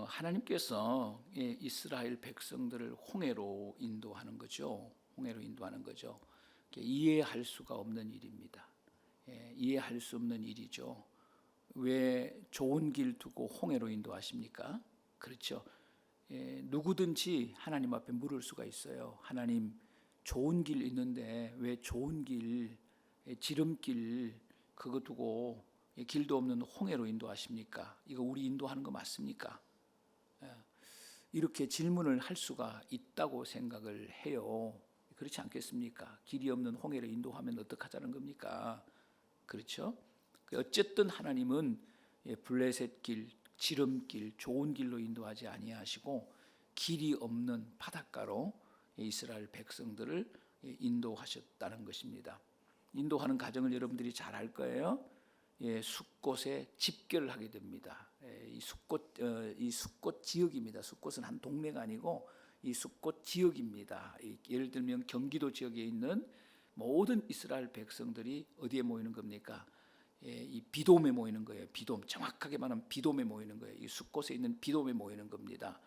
하나님께서 이스라엘 백성들을 홍해로 인도하는 거죠. 홍해로 인도하는 거죠. 이해할 수가 없는 일입니다. 이해할 수 없는 일이죠. 왜 좋은 길 두고 홍해로 인도하십니까? 그렇죠. 누구든지 하나님 앞에 물을 수가 있어요. 하나님, 좋은 길 있는데 왜 좋은 길, 지름길 그거 두고 길도 없는 홍해로 인도하십니까? 이거 우리 인도하는 거 맞습니까? 이렇게 질문을 할 수가 있다고 생각을 해요. 그렇지 않겠습니까? 길이 없는 홍해로 인도하면 어떡하자는 겁니까? 그렇죠? 어쨌든 하나님은 블레셋 길, 지름길, 좋은 길로 인도하지 아니하시고 길이 없는 바닷가로 이스라엘 백성들을 인도하셨다는 것입니다. 인도하는 과정을 여러분들이 잘 알 거예요. 숫곳에 집결을 하게 됩니다. 이 숫곳 지역입니다. 숫곳은 한 동네가 아니고 이 숫곳 지역입니다. 예를 들면 경기도 지역에 있는 모든 이스라엘 백성들이 어디에 모이는 겁니까? 이 비돔에 모이는 거예요. 비돔, 정확하게 말하면 비돔에 모이는 거예요. 이 숫곳에 있는 비돔에 모이는 겁니다.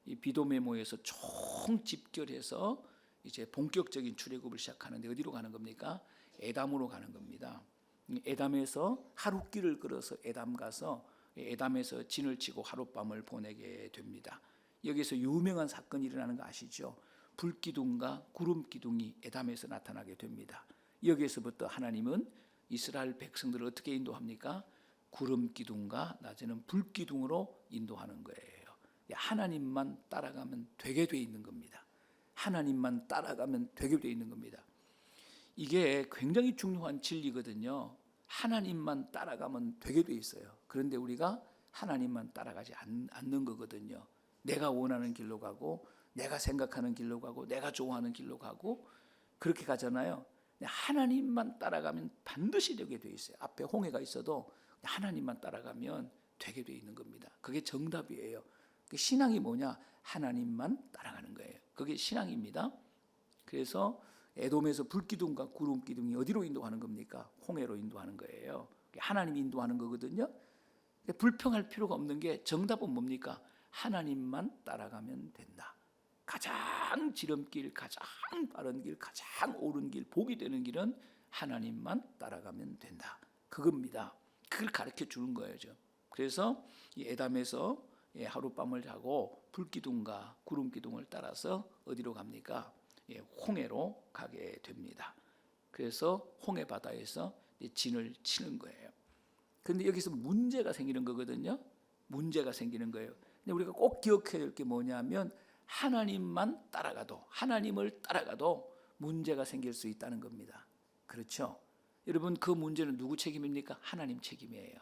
이 비돔에 모여서 총 집결해서 이제 본격적인 출애굽을 시작하는데 어디로 가는 겁니까? 에담으로 가는 겁니다. 에담에서 하룻길을 걸어서 에담 가서 에담에서 진을 치고 하룻밤을 보내게 됩니다. 여기서 유명한 사건이 일어나는 거 아시죠? 불기둥과 구름기둥이 에담에서 나타나게 됩니다. 여기에서부터 하나님은 이스라엘 백성들을 어떻게 인도합니까? 구름기둥과 낮에는 불기둥으로 인도하는 거예요. 하나님만 따라가면 되게 돼 있는 겁니다. 하나님만 따라가면 되게 돼 있는 겁니다. 이게 굉장히 중요한 진리거든요. 하나님만 따라가면 되게 돼 있어요. 그런데 우리가 하나님만 따라가지 않는 거거든요. 내가 원하는 길로 가고 내가 생각하는 길로 가고 내가 좋아하는 길로 가고 그렇게 가잖아요. 하나님만 따라가면 반드시 되게 돼 있어요. 앞에 홍해가 있어도 하나님만 따라가면 되게 돼 있는 겁니다. 그게 정답이에요. 신앙이 뭐냐? 하나님만 따라가는 거예요. 그게 신앙입니다. 그래서 에돔에서 불기둥과 구름기둥이 어디로 인도하는 겁니까? 홍해로 인도하는 거예요. 하나님이 인도하는 거거든요. 불평할 필요가 없는 게 정답은 뭡니까? 하나님만 따라가면 된다. 가장 지름길, 가장 빠른 길, 가장 옳은 길, 복이 되는 길은 하나님만 따라가면 된다. 그겁니다. 그걸 가르쳐 주는 거예요. 그래서 이 에담에서 하룻밤을 자고 불기둥과 구름기둥을 따라서 어디로 갑니까? 홍해로 가게 됩니다. 그래서 홍해 바다에서 진을 치는 거예요. 그런데 여기서 문제가 생기는 거거든요. 문제가 생기는 거예요. 근데 우리가 꼭 기억해야 될 게 뭐냐면 하나님만 따라가도, 하나님을 따라가도 문제가 생길 수 있다는 겁니다. 그렇죠? 여러분, 그 문제는 누구 책임입니까? 하나님 책임이에요.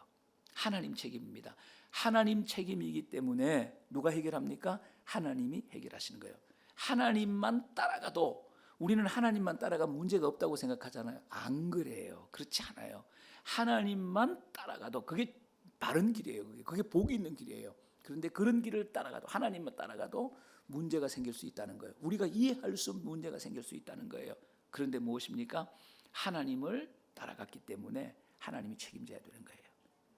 하나님 책임입니다. 하나님 책임이기 때문에 누가 해결합니까? 하나님이 해결하시는 거예요. 하나님만 따라가도, 우리는 하나님만 따라가면 문제가 없다고 생각하잖아요. 안 그래요. 그렇지 않아요. 하나님만 따라가도 그게 바른 길이에요. 그게 복이 있는 길이에요. 그런데 그런 길을 따라가도, 하나님만 따라가도 문제가 생길 수 있다는 거예요. 우리가 이해할 수 없는 문제가 생길 수 있다는 거예요. 그런데 무엇입니까? 하나님을 따라갔기 때문에 하나님이 책임져야 되는 거예요.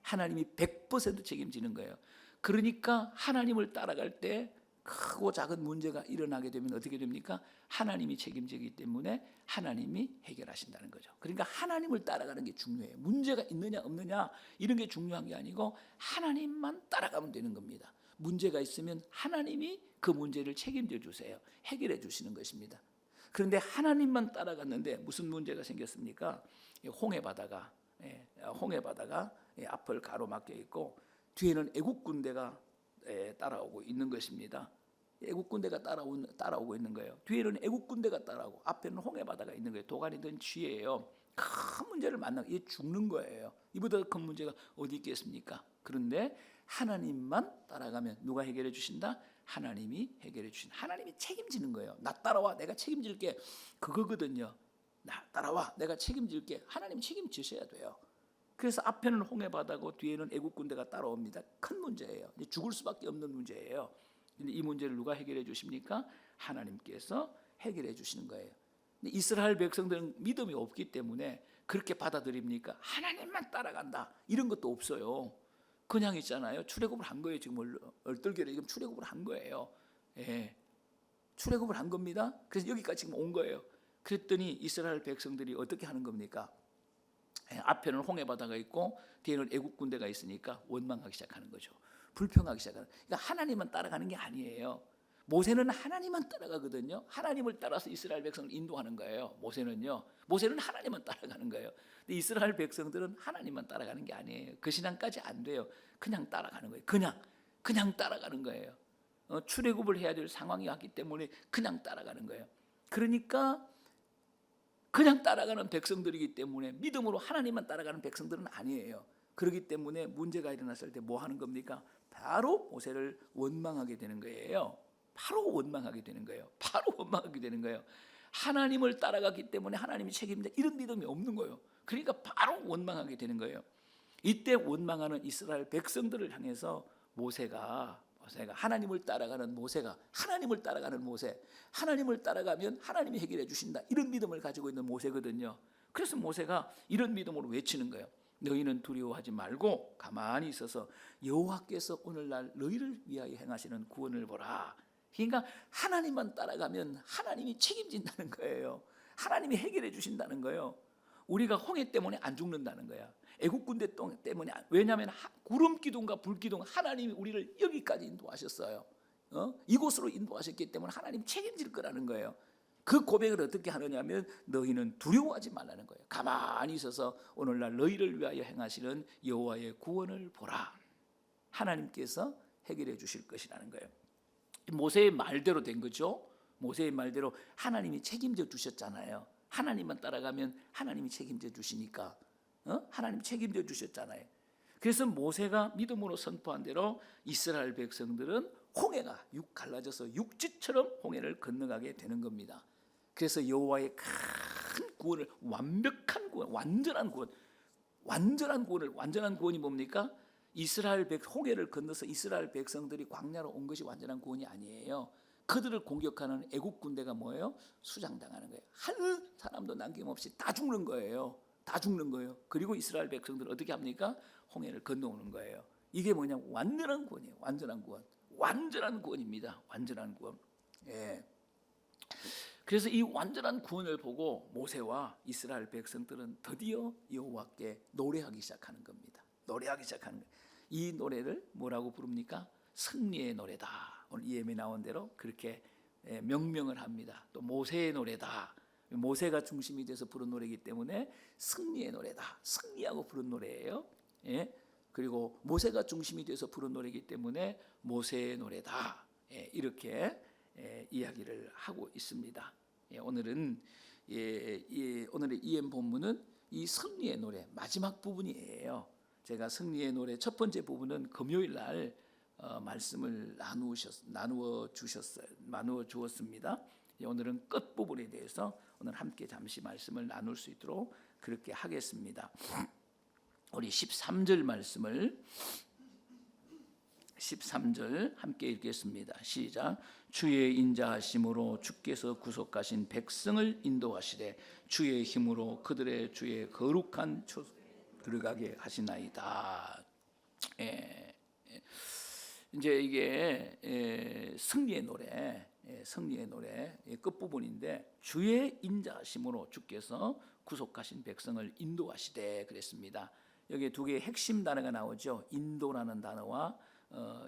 하나님이 100% 책임지는 거예요. 그러니까 하나님을 따라갈 때 크고 작은 문제가 일어나게 되면 어떻게 됩니까? 하나님이 책임지기 때문에 하나님이 해결하신다는 거죠. 그러니까 하나님을 따라가는 게 중요해요. 문제가 있느냐 없느냐 이런 게 중요한 게 아니고 하나님만 따라가면 되는 겁니다. 문제가 있으면 하나님이 그 문제를 책임져 주세요. 해결해 주시는 것입니다. 그런데 하나님만 따라갔는데 무슨 문제가 생겼습니까? 홍해 바다가 앞을 가로막혀 있고 뒤에는 애국 군대가 따라오고 있는 것입니다. 애국 군대가 따라오고 있는 거예요. 뒤에는 애국 군대가 따라오고 앞에는 홍해 바다가 있는 거예요. 도가니든 쥐예요. 큰 문제를 만나고 이게 죽는 거예요. 이보다 큰 문제가 어디 있겠습니까? 그런데 하나님만 따라가면 누가 해결해 주신다? 하나님이 해결해 주신, 하나님이 책임지는 거예요. 나 따라와, 내가 책임질게. 그거거든요. 나 따라와, 내가 책임질게. 하나님 책임지셔야 돼요. 그래서 앞에는 홍해 바다고 뒤에는 애국 군대가 따라옵니다. 큰 문제예요. 죽을 수밖에 없는 문제예요. 근데 이 문제를 누가 해결해 주십니까? 하나님께서 해결해 주시는 거예요. 근데 이스라엘 백성들은 믿음이 없기 때문에 그렇게 받아들입니까? 하나님만 따라간다 이런 것도 없어요. 그냥 있잖아요. 출애굽을 한 거예요. 지금 얼떨결에 지금 출애굽을 한 거예요. 예. 출애굽을 한 겁니다. 그래서 여기까지 지금 온 거예요. 그랬더니 이스라엘 백성들이 어떻게 하는 겁니까? 앞에는 홍해 바다가 있고 뒤에는 애국 군대가 있으니까 원망하기 시작하는 거죠. 불평하기 시작하는. 그러니까 하나님만 따라가는 게 아니에요. 모세는 하나님만 따라가거든요. 하나님을 따라서 이스라엘 백성을 인도하는 거예요. 모세는 하나님만 따라가는 거예요. 근데 이스라엘 백성들은 하나님만 따라가는 게 아니에요. 그 신앙까지 안 돼요. 그냥 따라가는 거예요. 그냥 따라가는 거예요. 출애굽을 해야 될 상황이 왔기 때문에 그냥 따라가는 거예요. 그러니까 그냥 따라가는 백성들이기 때문에 믿음으로 하나님만 따라가는 백성들은 아니에요. 그렇기 때문에 문제가 일어났을 때 뭐 하는 겁니까? 바로 모세를 원망하게 되는 거예요. 바로 원망하게 되는 거예요. 하나님을 따라가기 때문에 하나님이 책임져, 이런 믿음이 없는 거예요. 그러니까 바로 원망하게 되는 거예요. 이때 원망하는 이스라엘 백성들을 향해서 모세가 하나님을 따라가는 모세, 하나님을 따라가면 하나님이 해결해 주신다, 이런 믿음을 가지고 있는 모세거든요. 그래서 모세가 이런 믿음으로 외치는 거예요. 너희는 두려워하지 말고 가만히 있어서 여호와께서 오늘날 너희를 위하여 행하시는 구원을 보라. 그러니까 하나님만 따라가면 하나님이 책임진다는 거예요. 하나님이 해결해 주신다는 거예요. 우리가 홍해 때문에 안 죽는다는 거야. 애국 군대 때문에. 왜냐하면 구름 기둥과 불 기둥, 하나님이 우리를 여기까지 인도하셨어요. 이곳으로 인도하셨기 때문에 하나님 책임질 거라는 거예요. 그 고백을 어떻게 하느냐면 너희는 두려워하지 말라는 거예요. 가만히 있어서 오늘날 너희를 위하여 행하시는 여호와의 구원을 보라. 하나님께서 해결해 주실 것이라는 거예요. 모세의 말대로 된 거죠. 모세의 말대로 하나님이 책임져 주셨잖아요. 하나님만 따라가면 하나님이 책임져 주시니까 하나님 책임져 주셨잖아요. 그래서 모세가 믿음으로 선포한 대로 이스라엘 백성들은 홍해가 갈라져서 육지처럼 홍해를 건너가게 되는 겁니다. 그래서 여호와의 큰 구원을, 완벽한 구원, 완전한 구원이 뭡니까? 홍해를 건너서 이스라엘 백성들이 광야로 온 것이 완전한 구원이 아니에요. 그들을 공격하는 애국 군대가 뭐예요? 수장당하는 거예요. 한 사람도 남김없이 다 죽는 거예요. 그리고 이스라엘 백성들은 어떻게 합니까? 홍해를 건너오는 거예요. 이게 뭐냐? 완전한 구원이에요. 완전한 구원입니다. 완전한 구원. 예. 그래서 이 완전한 구원을 보고 모세와 이스라엘 백성들은 드디어 여호와께 노래하기 시작하는 겁니다. 이 노래를 뭐라고 부릅니까? 승리의 노래다. 오늘 예매 나온 대로 그렇게 명명을 합니다. 또 모세의 노래다. 모세가 중심이 돼서 부른 노래이기 때문에 승리의 노래다. 승리하고 부른 노래예요. 예? 그리고 모세가 중심이 돼서 부른 노래이기 때문에 모세의 노래다. 예, 이렇게 이야기를 하고 있습니다. 예, 오늘은 오늘의 EM 본문은 이 승리의 노래 마지막 부분이에요. 제가 승리의 노래 첫 번째 부분은 금요일 날 말씀을 나누어 주었습니다. 예, 오늘은 끝 부분에 대해서 오늘 함께 잠시 말씀을 나눌 수 있도록 그렇게 하겠습니다. 우리 13절 말씀을 13절 함께 읽겠습니다. 시작. 주의 인자하심으로 주께서 구속하신 백성을 인도하시되 주의 힘으로 그들의 주의 거룩한 들어가게 하시나이다. 이제 이게 승리의 노래 끝부분인데 주의 인자하심으로 주께서 구속하신 백성을 인도하시되 그랬습니다. 여기 두 개의 핵심 단어가 나오죠. 인도라는 단어와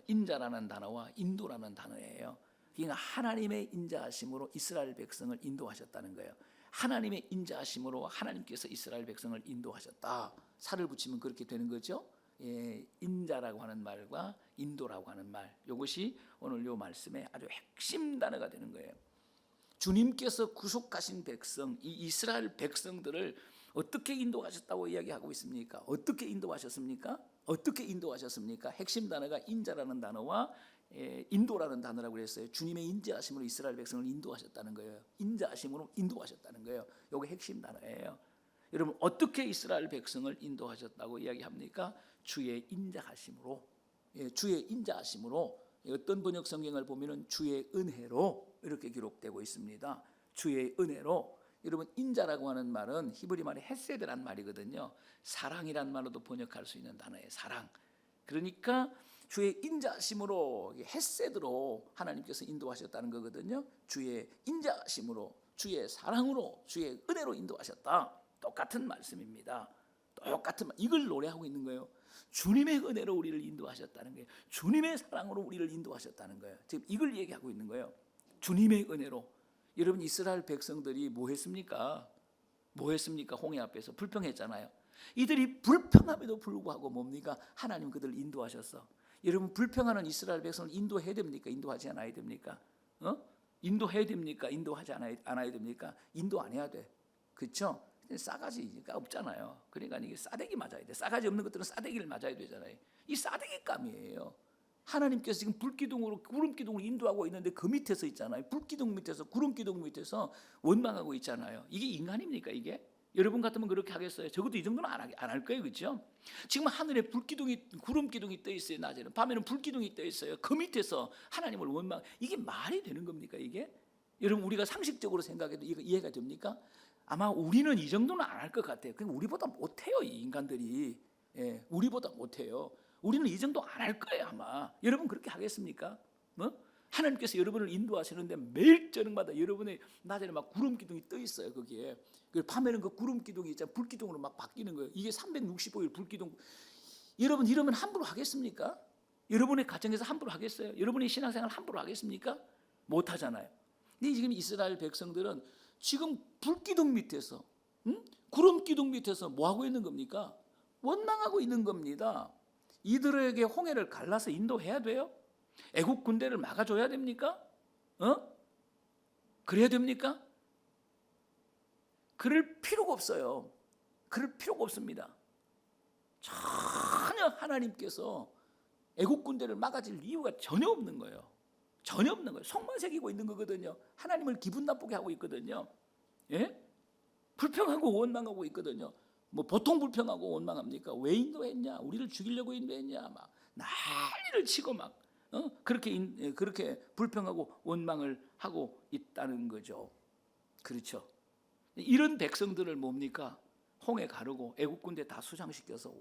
인자라는 단어와 인도라는 단어예요. 그러니까 하나님의 인자하심으로 이스라엘 백성을 인도하셨다는 거예요. 하나님의 인자하심으로 하나님께서 이스라엘 백성을 인도하셨다. 살을 붙이면 그렇게 되는 거죠. 예, 인자라고 하는 말과 인도라고 하는 말, 이것이 오늘 이 말씀의 아주 핵심 단어가 되는 거예요. 주님께서 구속하신 백성, 이 이스라엘 백성들을 어떻게 인도하셨다고 이야기하고 있습니까? 어떻게 인도하셨습니까? 핵심 단어가 인자라는 단어와 인도라는 단어라고 그랬어요. 주님의 인자하심으로 이스라엘 백성을 인도하셨다는 거예요. 인자하심으로 인도하셨다는 거예요. 이게 핵심 단어예요. 여러분, 어떻게 이스라엘 백성을 인도하셨다고 이야기합니까? 주의 인자하심으로. 주의 인자하심으로. 어떤 번역 성경을 보면은 주의 은혜로 이렇게 기록되고 있습니다. 주의 은혜로. 여러분, 인자라고 하는 말은 히브리 말의 헤세드란 말이거든요. 사랑이란 말로도 번역할 수 있는 단어예요. 사랑. 그러니까 주의 인자하심으로 헤세드로 하나님께서 인도하셨다는 거거든요. 주의 인자하심으로, 주의 사랑으로, 주의 은혜로 인도하셨다. 똑같은 말씀입니다. 똑같은 이걸 노래하고 있는 거예요. 주님의 은혜로 우리를 인도하셨다는 거예요. 주님의 사랑으로 우리를 인도하셨다는 거예요. 지금 이걸 얘기하고 있는 거예요. 주님의 은혜로. 여러분 이스라엘 백성들이 뭐 했습니까? 뭐 했습니까? 홍해 앞에서 불평했잖아요. 이들이 불평함에도 불구하고 뭡니까? 하나님 그들을 인도하셨어. 여러분 불평하는 이스라엘 백성을 인도해야 됩니까? 인도하지 않아야 됩니까? 인도해야 됩니까? 인도하지 않아야 됩니까? 인도 안 해야 돼. 그렇죠? 싸가지가 없잖아요. 그러니까 이게 싸대기 맞아야 돼. 싸가지 없는 것들은 싸대기를 맞아야 되잖아요. 이 싸대기감이에요. 하나님께서 지금 불기둥으로 구름기둥을 인도하고 있는데 그 밑에서 있잖아요. 불기둥 밑에서 구름기둥 밑에서 원망하고 있잖아요. 이게 인간입니까 이게? 여러분 같으면 그렇게 하겠어요? 적어도 이 정도는 안 할 거예요. 그렇죠? 지금 하늘에 불기둥이 구름기둥이 떠 있어요. 낮에는. 밤에는 불기둥이 떠 있어요. 그 밑에서 하나님을 원망. 이게 말이 되는 겁니까 이게? 여러분 우리가 상식적으로 생각해도 이거 이해가 됩니까? 아마 우리는 이 정도는 안 할 것 같아요. 그냥 우리보다 못해요 이 인간들이. 예, 우리보다 못해요. 우리는 이 정도 안 할 거예요 아마. 여러분 그렇게 하겠습니까? 하나님께서 여러분을 인도하시는데 매일 저녁마다 여러분의 낮에는 막 구름 기둥이 떠 있어요 거기에. 밤에는 그 구름 기둥이 있잖아요. 불 기둥으로 막 바뀌는 거예요. 이게 365일 불 기둥. 여러분 이러면 함부로 하겠습니까? 여러분의 가정에서 함부로 하겠어요? 여러분의 신앙생활 함부로 하겠습니까? 못 하잖아요. 근데 지금 이스라엘 백성들은 지금 불기둥 밑에서, 구름 기둥 밑에서 뭐 하고 있는 겁니까? 원망하고 있는 겁니다. 이들에게 홍해를 갈라서 인도해야 돼요? 애국 군대를 막아줘야 됩니까? 그래야 됩니까? 그럴 필요가 없어요. 그럴 필요가 없습니다. 전혀 하나님께서 애국 군대를 막아줄 이유가 전혀 없는 거예요. 전혀 없는 거예요. 속만 새기고 있는 거거든요. 하나님을 기분 나쁘게 하고 있거든요. 예? 불평하고 원망하고 있거든요. 뭐 보통 불평하고 원망합니까? 왜 인도했냐? 우리를 죽이려고 인도했냐? 막 난리를 치고 막 그렇게 불평하고 원망을 하고 있다는 거죠. 그렇죠? 이런 백성들을 뭡니까? 홍해 가르고 애국 군대 다 수장시켜서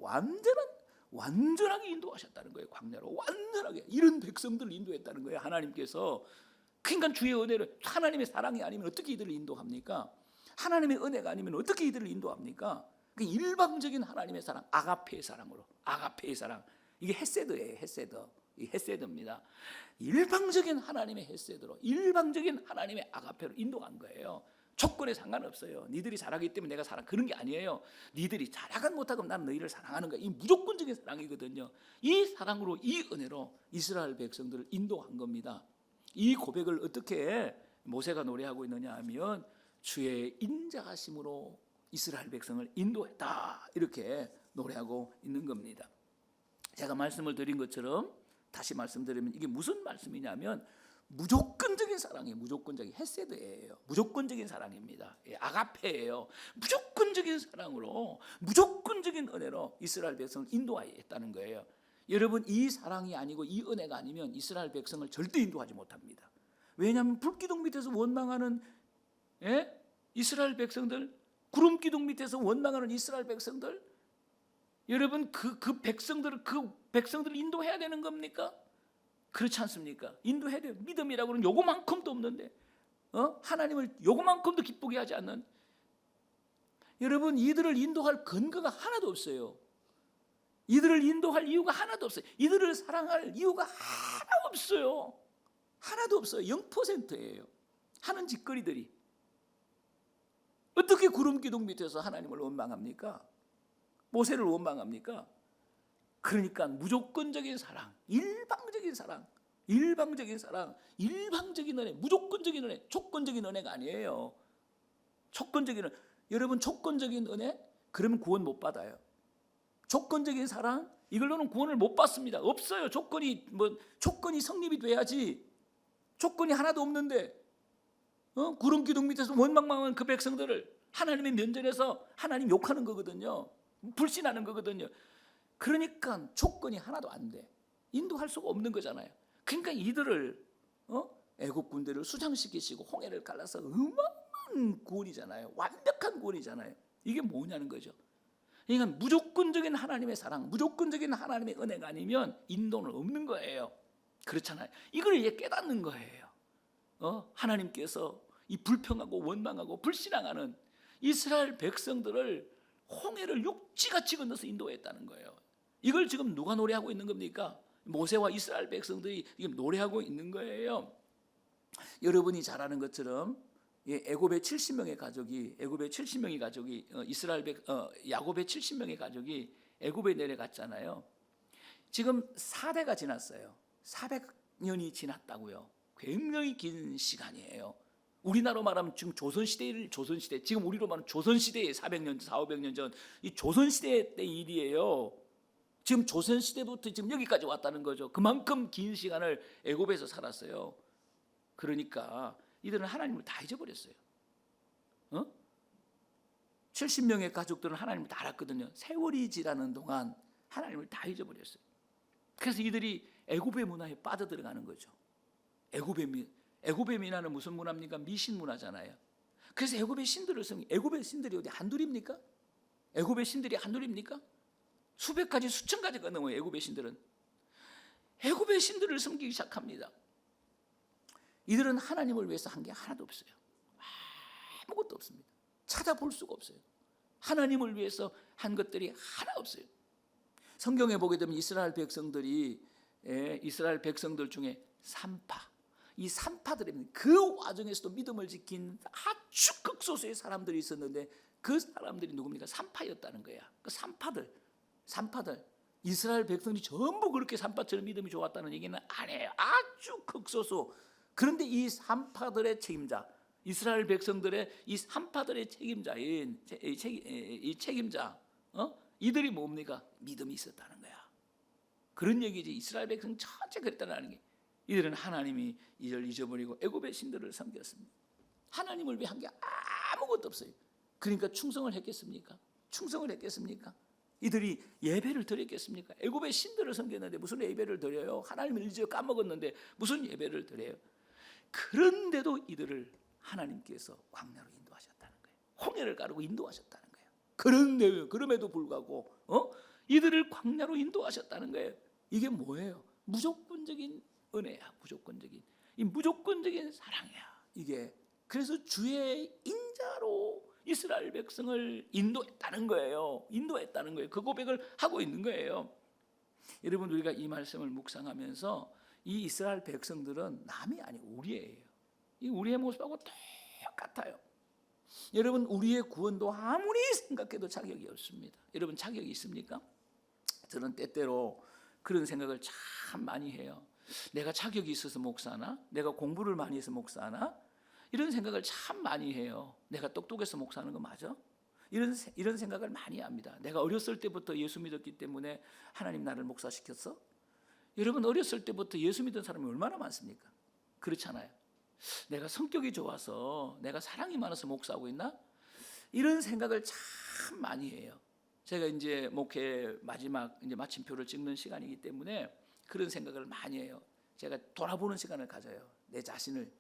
완전하게 인도하셨다는 거예요. 광야로 완전하게 이런 백성들을 인도했다는 거예요. 하나님께서. 그러니까 주의 은혜를, 하나님의 사랑이 아니면 어떻게 이들을 인도합니까? 하나님의 은혜가 아니면 어떻게 이들을 인도합니까? 그 일방적인 하나님의 사랑, 아가페의 사랑으로, 아가페의 사랑. 이게 헤세드예요. 헤세드. 이 헤세드입니다. 일방적인 하나님의 헤세드로, 일방적인 하나님의 아가페로 인도한 거예요. 조건에 상관없어요. 니들이 잘하기 때문에 내가 사랑, 그런 게 아니에요. 니들이 잘하건 못하건 나는 너희를 사랑하는 거야. 이 무조건적인 사랑이거든요. 이 사랑으로, 이 은혜로 이스라엘 백성들을 인도한 겁니다. 이 고백을 어떻게 모세가 노래하고 있느냐 하면 주의 인자하심으로 이스라엘 백성을 인도했다, 이렇게 노래하고 있는 겁니다. 제가 말씀을 드린 것처럼 다시 말씀드리면 이게 무슨 말씀이냐면 무조건적인 사랑이에요. 무조건적인 헤세드예요. 무조건적인 사랑입니다. 아가페예요. 무조건적인 사랑으로, 무조건적인 은혜로 이스라엘 백성을 인도하였다는 거예요. 여러분 이 사랑이 아니고 이 은혜가 아니면 이스라엘 백성을 절대 인도하지 못합니다. 왜냐하면 불기둥 밑에서 원망하는 이스라엘 백성들, 구름 기둥 밑에서 원망하는 이스라엘 백성들, 여러분 그 백성들을 인도해야 되는 겁니까? 그렇지 않습니까? 인도해야 돼요. 믿음이라고는 요거만큼도 없는데, 하나님을 요거만큼도 기쁘게 하지 않는, 여러분 이들을 인도할 근거가 하나도 없어요. 이들을 인도할 이유가 하나도 없어요. 이들을 사랑할 이유가 하나 없어요. 하나도 없어요. 0%예요. 하는 짓거리들이. 어떻게 구름 기둥 밑에서 하나님을 원망합니까? 모세를 원망합니까? 그러니까 무조건적인 사랑, 일방적인 사랑, 일방적인 사랑, 일방적인 은혜, 무조건적인 은혜, 조건적인 은혜가 아니에요. 조건적인 은혜. 여러분 조건적인 은혜? 그러면 구원 못 받아요. 조건적인 사랑? 이걸로는 구원을 못 받습니다. 없어요. 조건이 성립이 돼야지. 조건이 하나도 없는데 구름 기둥 밑에서 원망망한 그 백성들을 하나님의 면전에서 하나님 욕하는 거거든요. 불신하는 거거든요. 그러니까 조건이 하나도 안 돼. 인도할 수가 없는 거잖아요. 그러니까 이들을 애국 군대를 수장시키시고 홍해를 갈라서 어마어마한 구원이잖아요. 완벽한 구원이잖아요. 이게 뭐냐는 거죠. 그러니까 무조건적인 하나님의 사랑, 무조건적인 하나님의 은혜가 아니면 인도는 없는 거예요. 그렇잖아요. 이걸 이제 깨닫는 거예요. 하나님께서 이 불평하고 원망하고 불신앙하는 이스라엘 백성들을 홍해를 육지같이 건너서 인도했다는 거예요. 이걸 지금 누가 노래하고 있는 겁니까? 모세와 이스라엘 백성들이 지금 노래하고 있는 거예요. 여러분이 잘 아는 것처럼 애굽의 70명의 가족이 야곱의 70명의 가족이 애굽에 내려갔잖아요. 지금 4대가 지났어요. 400년이 지났다고요. 굉장히 긴 시간이에요. 우리나라로 말하면 지금 조선시대, 지금 우리로 말하면 조선시대의 400년, 400~500년 전 이 조선시대 때 일이에요. 지금 조선시대부터 지금 여기까지 왔다는 거죠. 그만큼 긴 시간을 애굽에서 살았어요. 그러니까 이들은 하나님을 다 잊어버렸어요. 70명의 가족들은 하나님을 다 알았거든요. 세월이 지나는 동안 하나님을 다 잊어버렸어요. 그래서 이들이 애굽의 문화에 빠져들어가는 거죠. 애굽의 문화는 무슨 문화입니까? 미신 문화잖아요. 그래서 애굽의 신들을 애굽의 신들이 어디 한둘입니까? 애굽의 신들이 한둘입니까? 수백 가지, 수천 가지가 넘어요. 애굽의 신들은. 애굽의 신들을 섬기기 시작합니다. 이들은 하나님을 위해서 한 게 하나도 없어요. 아무것도 없습니다. 찾아볼 수가 없어요. 하나님을 위해서 한 것들이 하나 없어요. 성경에 보게 되면 이스라엘 백성들 중에 이 산파들입니다. 그 와중에서도 믿음을 지킨 아주 극소수의 사람들이 있었는데 그 사람들이 누굽니까? 산파였다는 거야. 그 산파들 이스라엘 백성이 전부 그렇게 산파처럼 믿음이 좋았다는 얘기는 아니에요. 아주 극소수. 그런데 이 산파들의 책임자, 이스라엘 백성들의 이 산파들의 책임자인 이 책임자, 이들이 뭡니까? 믿음이 있었다는 거야. 그런 얘기지. 이스라엘 백성 전체 그랬다는 게. 이들은 하나님이 이를 잊어버리고 애굽의 신들을 섬겼습니다. 하나님을 위해 한 게 아무것도 없어요. 그러니까 충성을 했겠습니까? 이들이 예배를 드렸겠습니까? 애굽의 신들을 섬겼는데 무슨 예배를 드려요? 하나님을 잊어 까먹었는데 무슨 예배를 드려요? 그런데도 이들을 하나님께서 광야로 인도하셨다는 거예요. 홍해를 가르고 인도하셨다는 거예요. 그럼에도 불구하고 이들을 광야로 인도하셨다는 거예요. 이게 뭐예요? 무조건적인 은혜야. 무조건적인 사랑이야. 이게 그래서 주의 인자로 이스라엘 백성을 인도했다는 거예요. 그 고백을 하고 있는 거예요. 여러분, 우리가 이 말씀을 묵상하면서 이 이스라엘 백성들은 남이 아니고 우리예요. 이 우리의 모습하고 똑같아요. 여러분, 우리의 구원도 아무리 생각해도 자격이 없습니다. 여러분, 자격이 있습니까? 저는 때때로 그런 생각을 참 많이 해요. 내가 자격이 있어서 목사나? 내가 공부를 많이 해서 목사나? 이런 생각을 참 많이 해요. 내가 똑똑해서 목사하는 거 맞아? 이런 생각을 많이 합니다. 내가 어렸을 때부터 예수 믿었기 때문에 하나님 나를 목사시켰어? 여러분, 어렸을 때부터 예수 믿은 사람이 얼마나 많습니까? 그렇잖아요. 내가 성격이 좋아서, 내가 사랑이 많아서 목사하고 있나? 이런 생각을 참 많이 해요. 제가 이제 목회 마침표를 찍는 시간이기 때문에 그런 생각을 많이 해요. 제가 돌아보는 시간을 가져요. 내 자신을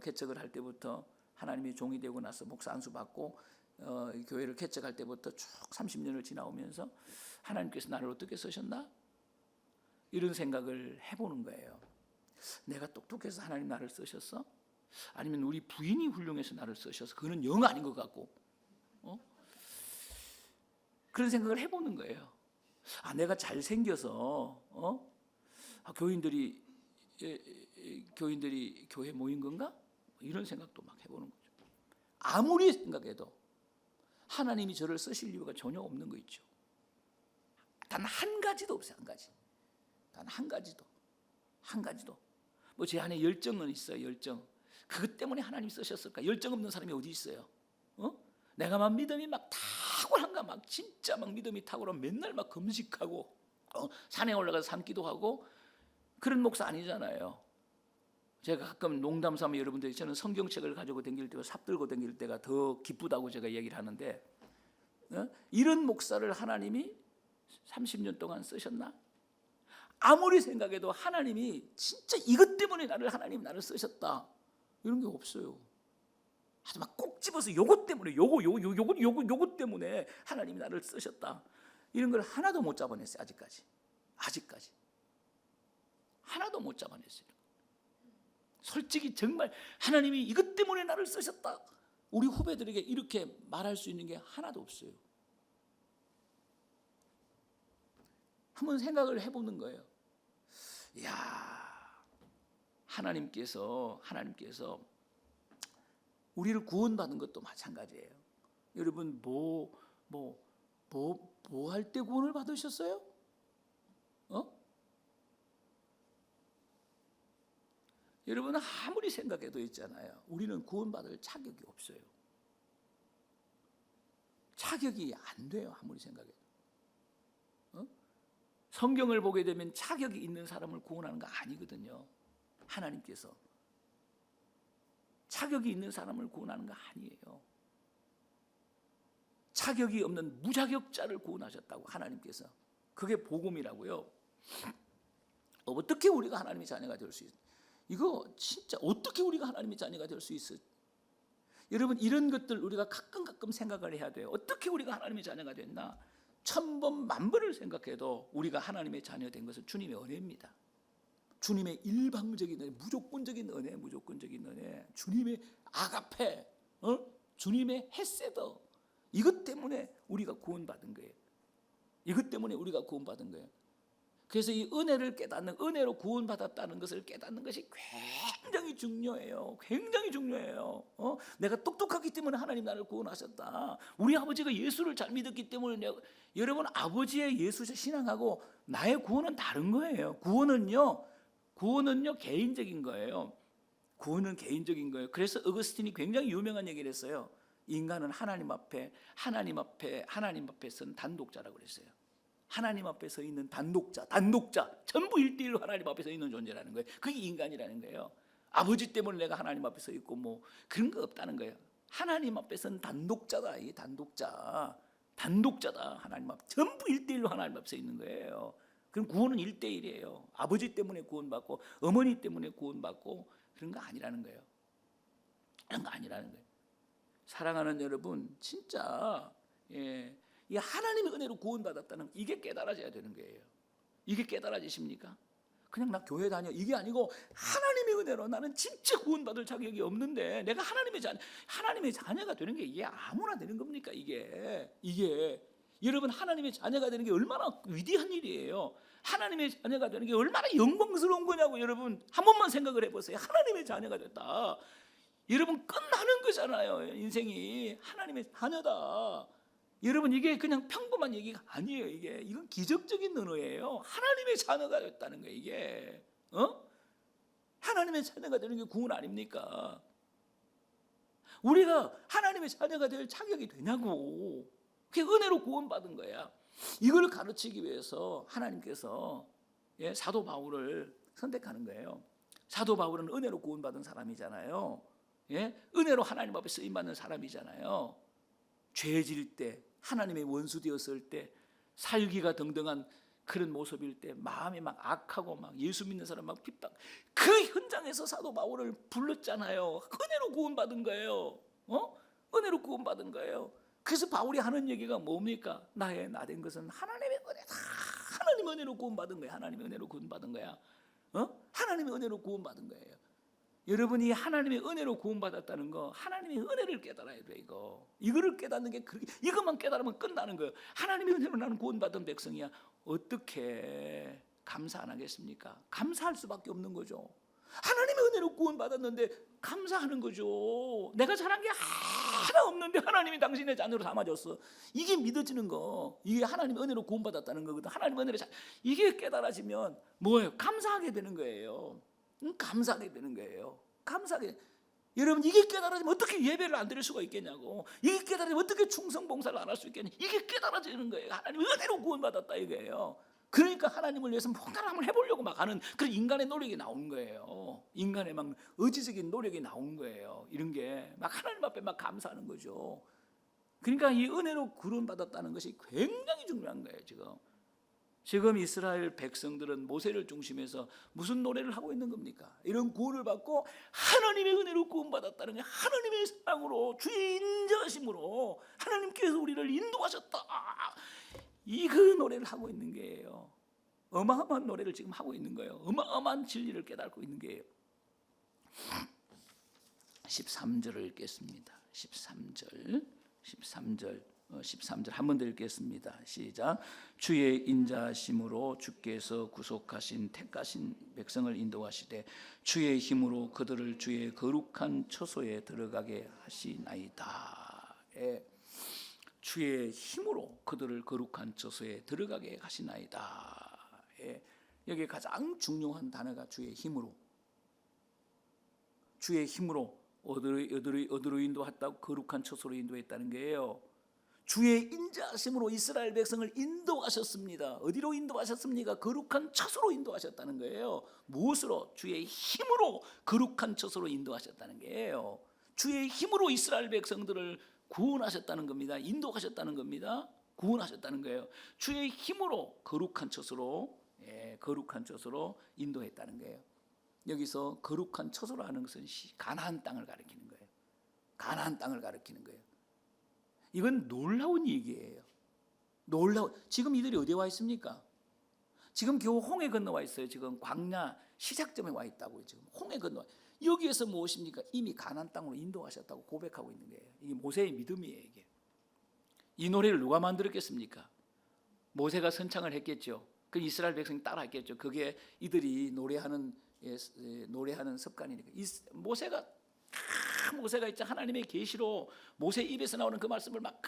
개척을 할 때부터 하나님이 종이 되고 나서 목사 안수 받고 교회를 개척할 때부터 쭉 30년을 지나오면서 하나님께서 나를 어떻게 쓰셨나? 이런 생각을 해보는 거예요. 내가 똑똑해서 하나님 나를 쓰셨어? 아니면 우리 부인이 훌륭해서 나를 쓰셔서 그거는 영 아닌 것 같고 그런 생각을 해보는 거예요. 내가 잘생겨서 교인들이 교회 모인 건가? 이런 생각도 막 해보는 거죠. 아무리 생각해도 하나님이 저를 쓰실 이유가 전혀 없는 거 있죠. 단 한 가지도 없어요. 단 한 가지도. 뭐 제 안에 열정은 있어요. 열정. 그것 때문에 하나님 쓰셨을까? 열정 없는 사람이 어디 있어요? 내가 막 믿음이 막 탁월한가? 막 진짜 막 믿음이 탁월한 맨날 막 금식하고 산에 올라가서 산기도하고 그런 목사 아니잖아요. 제가 가끔 농담 삼아 여러분들이 저는 성경책을 가지고 다닐 때와 삽 들고 다닐 때가 더 기쁘다고 제가 얘기를 하는데 이런 목사를 하나님이 30년 동안 쓰셨나? 아무리 생각해도 하나님이 진짜 이것 때문에 하나님 나를 쓰셨다 이런 게 없어요. 아주 막 꼭 집어서 요것 때문에 요것 때문에 하나님이 나를 쓰셨다. 이런 걸 하나도 못 잡아냈어요. 아직까지 하나도 못 잡아냈어요. 솔직히 정말 하나님이 이것 때문에 나를 쓰셨다. 우리 후배들에게 이렇게 말할 수 있는 게 하나도 없어요. 한번 생각을 해보는 거예요. 이야, 하나님께서 우리를 구원받은 것도 마찬가지예요. 여러분 뭐 할 때 구원을 받으셨어요? 여러분 아무리 생각해도 있잖아요. 우리는 구원받을 자격이 없어요. 자격이 안 돼요. 아무리 생각해도. 성경을 보게 되면 자격이 있는 사람을 구원하는 거 아니거든요. 하나님께서 자격이 있는 사람을 구원하는 거 아니에요. 자격이 없는 무자격자를 구원하셨다고 하나님께서. 그게 복음이라고요. 어떻게 우리가 하나님의 자녀가 될 수 있어요? 이거 진짜 어떻게 우리가 하나님의 자녀가 될 수 있어요? 여러분 이런 것들 우리가 가끔 생각을 해야 돼요. 어떻게 우리가 하나님의 자녀가 됐나? 1000번 만번을 생각해도 우리가 하나님의 자녀 된 것은 주님의 은혜입니다. 주님의 일방적인 은혜, 무조건적인 은혜, 주님의 아가페, 주님의 헤세더. 이것 때문에 우리가 구원받은 거예요. 그래서 이 은혜를 깨닫는, 은혜로 구원받았다는 것을 깨닫는 것이 굉장히 중요해요. 내가 똑똑하기 때문에 하나님 나를 구원하셨다. 우리 아버지가 예수를 잘 믿었기 때문에 여러분 아버지의 예수 신앙하고 나의 구원은 다른 거예요. 구원은요 개인적인 거예요. 그래서 어거스틴이 굉장히 유명한 얘기를 했어요. 인간은 하나님 앞에서는 단독자라고 그랬어요. 하나님 앞에 서 있는 단독자 전부 1대1로 하나님 앞에 서 있는 존재라는 거예요. 그게 인간이라는 거예요. 아버지 때문에 내가 하나님 앞에 서 있고 뭐 그런 거 없다는 거예요. 하나님 앞에서는 단독자다. 이게 단독자다. 하나님 앞 전부 1대1로 하나님 앞에 서 있는 거예요. 그럼 구원은 1대1이에요. 아버지 때문에 구원받고 어머니 때문에 구원받고 그런 거 아니라는 거예요. 사랑하는 여러분, 진짜 이 하나님의 은혜로 구원받았다는 이게 깨달아져야 되는 거예요. 이게 깨달아지십니까? 그냥 나 교회 다녀 이게 아니고 하나님의 은혜로 나는 진짜 구원받을 자격이 없는데 내가 하나님의 자녀가 되는 게 이게 아무나 되는 겁니까? 이게 여러분 하나님의 자녀가 되는 게 얼마나 위대한 일이에요. 하나님의 자녀가 되는 게 얼마나 영광스러운 거냐고. 여러분 한 번만 생각을 해보세요. 하나님의 자녀가 됐다. 여러분 끝나는 거잖아요. 인생이 하나님의 자녀다. 여러분 이게 그냥 평범한 얘기가 아니에요. 이건 기적적인 은혜예요. 하나님의 자녀가 됐다는 거예요. 이게 하나님의 자녀가 되는 게 구원 아닙니까? 우리가 하나님의 자녀가 될 자격이 되냐고. 그게 은혜로 구원받은 거야. 이걸 가르치기 위해서 하나님께서 사도 바울을 선택하는 거예요. 사도 바울은 은혜로 구원받은 사람이잖아요. 은혜로 하나님 앞에 쓰임받는 사람이잖아요. 죄질 때, 하나님의 원수 되었을 때, 살기가 등등한 그런 모습일 때, 마음이 막 악하고 막 예수 믿는 사람 막 핍박, 그 현장에서 사도 바울을 불렀잖아요. 은혜로 구원받은 거예요. 은혜로 구원받은 거예요. 그래서 바울이 하는 얘기가 뭡니까? 나 된 것은 하나님의 은혜다. 하나님의 은혜로 구원받은 거야. 하나님의 은혜로 구원받은 거야. 하나님의 은혜로 구원받은 거예요. 여러분이 하나님의 은혜로 구원받았다는 거, 하나님의 은혜를 깨달아야 돼. 이거를 깨닫는 게 이것만 깨달으면 끝나는 거예요. 하나님의 은혜로 나는 구원받은 백성이야. 어떻게 감사 안 하겠습니까? 감사할 수밖에 없는 거죠. 하나님의 은혜로 구원받았는데 감사하는 거죠. 내가 잘한 게 하나 없는데 하나님이 당신의 자녀로 삼아줬어. 이게 믿어지는 거. 이게 하나님의 은혜로 구원받았다는 거거든. 하나님의 은혜로 이게 깨달아지면 뭐예요? 감사하게 되는 거예요. 감사하게 되는 거예요. 여러분 이게 깨달아지면 어떻게 예배를 안 드릴 수가 있겠냐고. 이게 깨달아지면 어떻게 충성봉사를 안 할 수 있겠냐. 이게 깨달아지는 거예요. 하나님 은혜로 구원받았다 이거예요. 그러니까 하나님을 위해서 뭔가를 한번 해보려고 막 하는 그런 인간의 노력이 나온 거예요. 인간의 막 의지적인 노력이 나온 거예요. 이런 게 막 하나님 앞에 막 감사하는 거죠. 그러니까 이 은혜로 구원받았다는 것이 굉장히 중요한 거예요. 지금 이스라엘 백성들은 모세를 중심해서 무슨 노래를 하고 있는 겁니까? 이런 구원을 받고 하나님의 은혜로 구원받았다는 게 하나님의 사랑으로 주의 인자하심으로 하나님께서 우리를 인도하셨다. 이 그 노래를 하고 있는 게예요. 어마어마한 노래를 지금 하고 있는 거예요. 어마어마한 진리를 깨닫고 있는 게예요. 13절을 읽겠습니다. 13절 한 번 더 읽겠습니다. 시작. 주의 인자하심으로 주께서 구속하신 택하신 백성을 인도하시되 주의 힘으로 그들을 주의 거룩한 처소에 들어가게 하시나이다. 주의 힘으로 그들을 거룩한 처소에 들어가게 하시나이다. 여기 가장 중요한 단어가 주의 힘으로. 주의 힘으로 어디로 인도했다고? 거룩한 처소로 인도했다는 거예요. 주의 인자하심으로 이스라엘 백성을 인도하셨습니다. 어디로 인도하셨습니까? 거룩한 처소로 인도하셨다는 거예요. 무엇으로? 주의 힘으로 거룩한 처소로 인도하셨다는 거예요. 주의 힘으로 이스라엘 백성들을 구원하셨다는 겁니다. 인도하셨다는 겁니다. 구원하셨다는 거예요. 주의 힘으로 거룩한 처소로 인도했다는 거예요. 여기서 거룩한 처소로 하는 것은 가나안 땅을 가리키는 거예요. 가나안 땅을 가리키는 거예요. 이건 놀라운 얘기예요. 지금 이들이 어디에 와 있습니까? 지금 겨우 홍해 건너와 있어요. 지금 광야 시작점에 와 있다고요. 지금 홍해 건너. 여기에서 무엇입니까? 이미 가나안 땅으로 인도하셨다고 고백하고 있는 거예요. 이게 모세의 믿음이에요. 이게. 이 노래를 누가 만들었겠습니까? 모세가 선창을 했겠죠. 그 이스라엘 백성이 따라했겠죠. 그게 이들이 노래하는 습관이니까. 모세가 있죠. 하나님의 계시로 모세 입에서 나오는 그 말씀을 막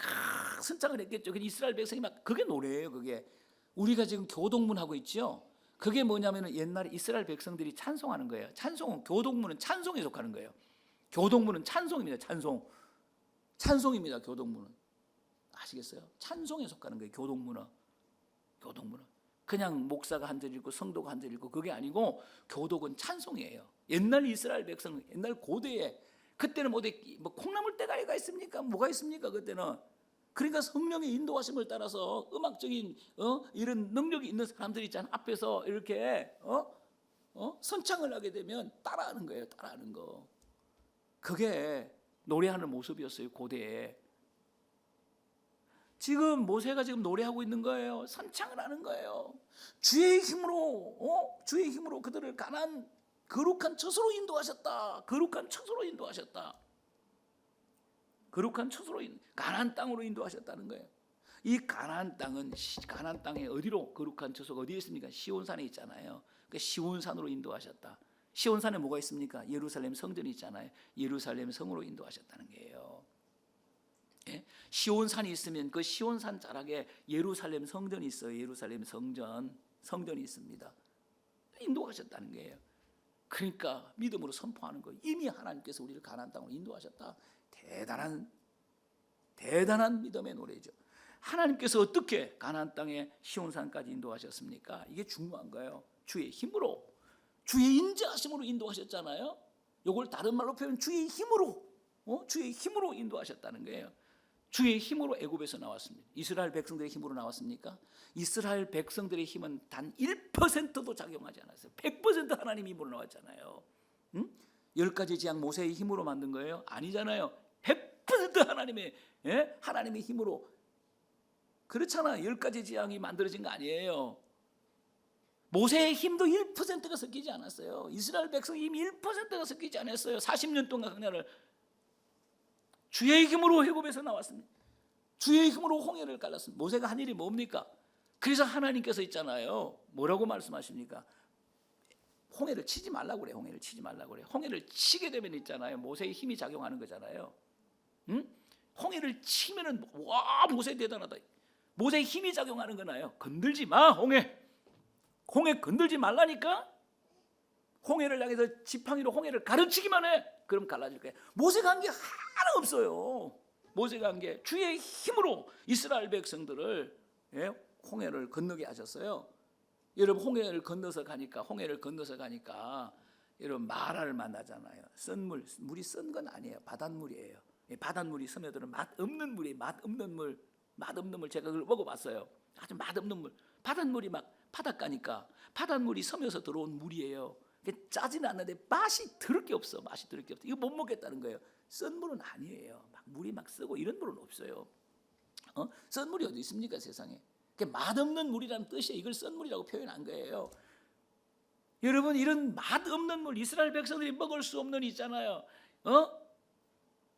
선창을 했겠죠. 그 이스라엘 백성이 막 그게 노래예요. 그게 우리가 지금 교동문하고 있죠. 그게 뭐냐면은 옛날에 이스라엘 백성들이 찬송하는 거예요. 찬송은 교동문은 찬송에 속하는 거예요. 교동문은 찬송입니다. 찬송입니다. 교동문은 아시겠어요? 찬송에 속하는 거예요. 교동문은 그냥 목사가 한 절 읽고 성도가 한 절 읽고 그게 아니고 교독은 찬송이에요. 옛날 이스라엘 백성, 옛날 고대에 그때는 뭐 콩나물 떼가리가 있습니까? 뭐가 있습니까? 그때는. 그러니까 성령의 인도하심을 따라서 음악적인 이런 능력이 있는 사람들이 있잖아요. 앞에서 이렇게 선창을 하게 되면 따라하는 거예요. 따라하는 거. 그게 노래하는 모습이었어요. 고대에. 지금 모세가 지금 노래하고 있는 거예요. 선창을 하는 거예요. 주의 힘으로 그들을 가나안 거룩한 처소로 인도하셨다. 거룩한 처소로 인도하셨다. 가나안 땅으로 인도하셨다는 거예요. 이 가나안 땅에 어디로 거룩한 처소가 어디에 있습니까? 시온산에 있잖아요. 그 시온산으로 인도하셨다. 시온산에 뭐가 있습니까? 예루살렘 성전이 있잖아요. 예루살렘 성으로 인도하셨다는 거예요. 예? 시온산이 있으면 그 시온산 자락에 예루살렘 성전이 있어요. 예루살렘 성전이 있습니다. 인도하셨다는 거예요. 그러니까 믿음으로 선포하는 거예요. 이미 하나님께서 우리를 가나안 땅으로 인도하셨다. 대단한 믿음의 노래죠. 하나님께서 어떻게 가나안 땅에 시온산까지 인도하셨습니까? 이게 중요한 거예요. 주의 힘으로, 주의 인자하심으로 인도하셨잖아요. 이걸 다른 말로 표현 주의 힘으로 인도하셨다는 거예요. 주의 힘으로 애굽에서 나왔습니다. 이스라엘 백성들의 힘으로 나왔습니까? 이스라엘 백성들의 힘은 단 1%도 작용하지 않았어요. 100% 하나님 힘으로 나왔잖아요. 10가지 재앙 모세의 힘으로 만든 거예요? 아니잖아요. 100% 하나님의 힘으로. 그렇잖아요. 10가지 재앙이 만들어진 거 아니에요. 모세의 힘도 1%가 섞이지 않았어요. 이스라엘 백성의 힘이 1%가 섞이지 않았어요. 40년 동안 그날을 주의 힘으로 애굽에서 나왔습니다. 주의 힘으로 홍해를 갈랐습니다. 모세가 한 일이 뭡니까? 그래서 하나님께서 있잖아요. 뭐라고 말씀하십니까? 홍해를 치지 말라고 그래. 홍해를 치지 말라고 그래. 홍해를 치게 되면 있잖아요. 모세의 힘이 작용하는 거잖아요. 홍해를 치면은 와 모세 대단하다. 모세의 힘이 작용하는 거나요? 건들지 마 홍해 건들지 말라니까. 홍해를 향해서 지팡이로 홍해를 가르치기만 해. 그럼 갈라질 거야. 모세가 한 게 하나 없어요. 모세가 한 게 주의 힘으로 이스라엘 백성들을 홍해를 건너게 하셨어요. 여러분 홍해를 건너서 가니까 여러분 마라를 만나잖아요. 물이 쓴 건 아니에요. 바닷물이에요. 바닷물이 스며드는 맛 없는 물이에요. 맛 없는 물. 맛없는 물, 제가 그걸 먹어봤어요. 아주 맛없는 물. 바닷물이 막 바닷가니까 바닷물이 섬에서 들어온 물이에요. 짜지는 않는데 맛이 더럽게 없어. 맛이 더럽게 없어. 이거 못 먹겠다는 거예요. 쓴 물은 아니에요. 막 물이 막 쓰고 이런 물은 없어요. 쓴 물이 어디 있습니까, 세상에? 맛없는 물이라는 뜻이에요. 이걸 쓴 물이라고 표현한 거예요. 여러분, 이런 맛없는 물, 이스라엘 백성들이 먹을 수 없는 있잖아요.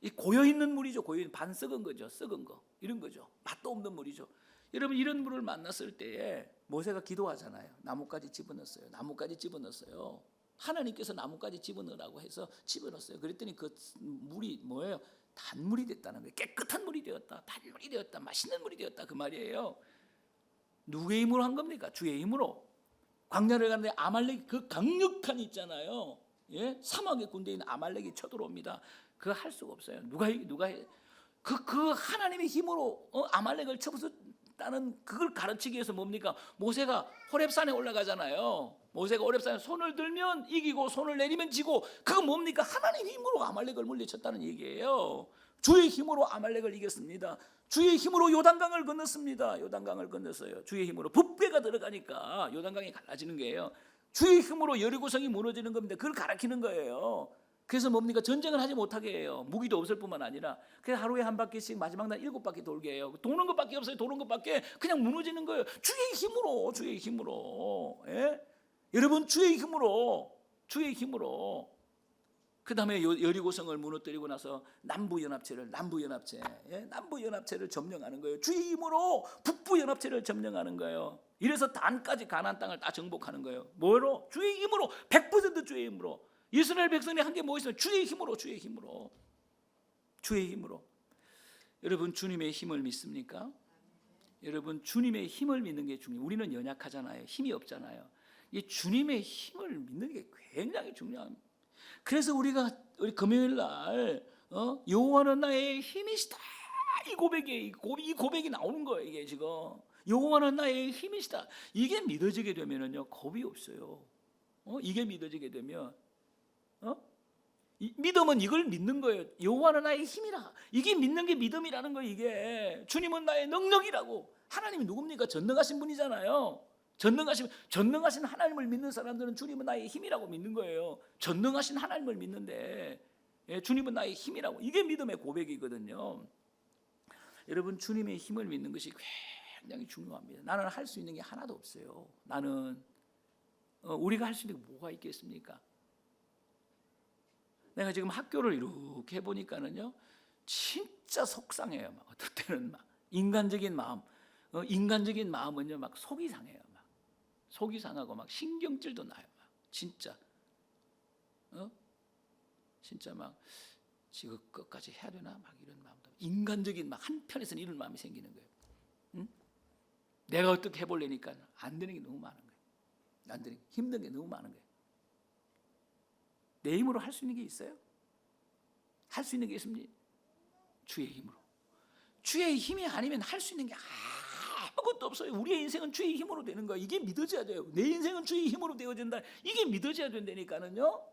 이 고여 있는 물이죠. 고여 있는 반 썩은 거죠. 썩은 거 이런 거죠. 맛도 없는 물이죠. 여러분, 이런 물을 만났을 때에 모세가 기도하잖아요. 나뭇가지 집어넣었어요. 나뭇가지 집어넣었어요. 하나님께서 나뭇가지 집어넣으라고 해서 집어넣었어요. 그랬더니 그 물이 뭐예요? 단물이 됐다는 거예요. 깨끗한 물이 되었다. 단물이 되었다. 맛있는 물이 되었다. 그 말이에요. 누구의 힘으로 한 겁니까? 주의 힘으로. 광야를 가는데 아말렉 그 강력한 있잖아요. 예? 사막의 군대인 아말렉이 쳐들어옵니다. 그거 할 수가 없어요. 누가 그 하나님의 힘으로 아말렉을 쳐부쉈다는 그걸 가르치기 위해서 뭡니까? 모세가 호렙산에 올라가잖아요. 모세가 호렙산에 손을 들면 이기고 손을 내리면 지고, 그거 뭡니까? 하나님 힘으로 아말렉을 물리쳤다는 얘기예요. 주의 힘으로 아말렉을 이겼습니다. 주의 힘으로 요단강을 건넜습니다. 요단강을 건넜어요. 주의 힘으로 붓배가 들어가니까 요단강이 갈라지는 거예요. 주의 힘으로 여리고성이 무너지는 겁니다. 그걸 가르치는 거예요. 그래서 뭡니까? 전쟁을 하지 못하게 해요. 무기도 없을 뿐만 아니라. 그래서 하루에 한 바퀴씩 마지막 날 7바퀴 돌게 해요. 도는 것밖에 없어요. 도는 것밖에. 그냥 무너지는 거예요. 주의 힘으로, 주의 힘으로. 예? 여러분, 주의 힘으로, 주의 힘으로. 그 다음에 여리고성을 무너뜨리고 나서 남부연합체를 점령하는 거예요. 주의 힘으로 북부연합체를 점령하는 거예요. 이래서 단까지 가나안 땅을 다 정복하는 거예요. 뭐로? 주의 힘으로, 100% 주의 힘으로. 이스라엘 백성이 한 게 뭐 있어요? 주의 힘으로, 주의 힘으로, 주의 힘으로. 여러분, 주님의 힘을 믿습니까? 여러분, 주님의 힘을 믿는 게 중요해요. 우리는 연약하잖아요. 힘이 없잖아요. 이 주님의 힘을 믿는 게 굉장히 중요합니다. 그래서 우리 금요일 날 여호와는 나의 힘이시다, 이 고백이 나오는 거예요. 이게 지금 여호와는 나의 힘이시다. 이게 믿어지게 되면은요, 겁이 없어요. 이게 믿어지게 되면 믿음은 이걸 믿는 거예요. 여호와는 나의 힘이라. 이게 믿는 게 믿음이라는 거예요. 이게 주님은 나의 능력이라고. 하나님이 누굽니까? 전능하신 분이잖아요. 전능하신 하나님을 믿는 사람들은 주님은 나의 힘이라고 믿는 거예요. 전능하신 하나님을 믿는데 주님은 나의 힘이라고. 이게 믿음의 고백이거든요. 여러분, 주님의 힘을 믿는 것이 굉장히 중요합니다. 나는 할 수 있는 게 하나도 없어요. 나는 우리가 할 수 있는 게 뭐가 있겠습니까? 내가 지금 학교를 이렇게 해보니까는요, 진짜 속상해요. 막 어떨 때는 막 인간적인 마음은요, 막 속이 상해요. 막 속이 상하고 막 신경질도 나요. 막 진짜, 진짜 막 지금 끝까지 해야 되나 막 이런 마음도, 인간적인 막 한편에서는 이런 마음이 생기는 거예요. 응? 내가 어떻게 해보려니까 안 되는 게 너무 많은 거예요. 안 되는 게, 힘든 게 너무 많은 거예요. 내 힘으로 할 수 있는 게 있어요? 할 수 있는 게 있습니다. 주의 힘으로. 주의 힘이 아니면 할 수 있는 게 아무것도 없어요. 우리의 인생은 주의 힘으로 되는 거예요. 이게 믿어져야 돼요. 내 인생은 주의 힘으로 되어진다. 이게 믿어져야 된다니까는요.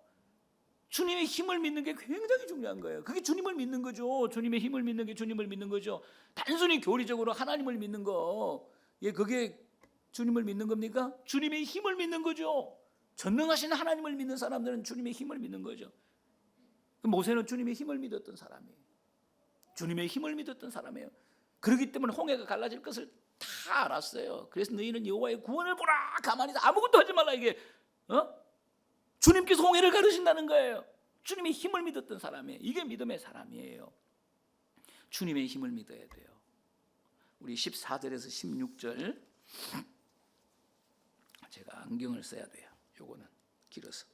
주님의 힘을 믿는 게 굉장히 중요한 거예요. 그게 주님을 믿는 거죠. 주님의 힘을 믿는 게 주님을 믿는 거죠. 단순히 교리적으로 하나님을 믿는 거, 그게 주님을 믿는 겁니까? 주님의 힘을 믿는 거죠. 전능하신 하나님을 믿는 사람들은 주님의 힘을 믿는 거죠. 모세는 주님의 힘을 믿었던 사람이에요. 주님의 힘을 믿었던 사람이에요. 그렇기 때문에 홍해가 갈라질 것을 다 알았어요. 그래서 너희는 여호와의 구원을 보라. 가만히 아무것도 하지 말라. 이게 주님께서 홍해를 가르신다는 거예요. 주님의 힘을 믿었던 사람이에요. 이게 믿음의 사람이에요. 주님의 힘을 믿어야 돼요. 우리 14절에서 16절, 제가 안경을 써야 돼요. 요거는 길어서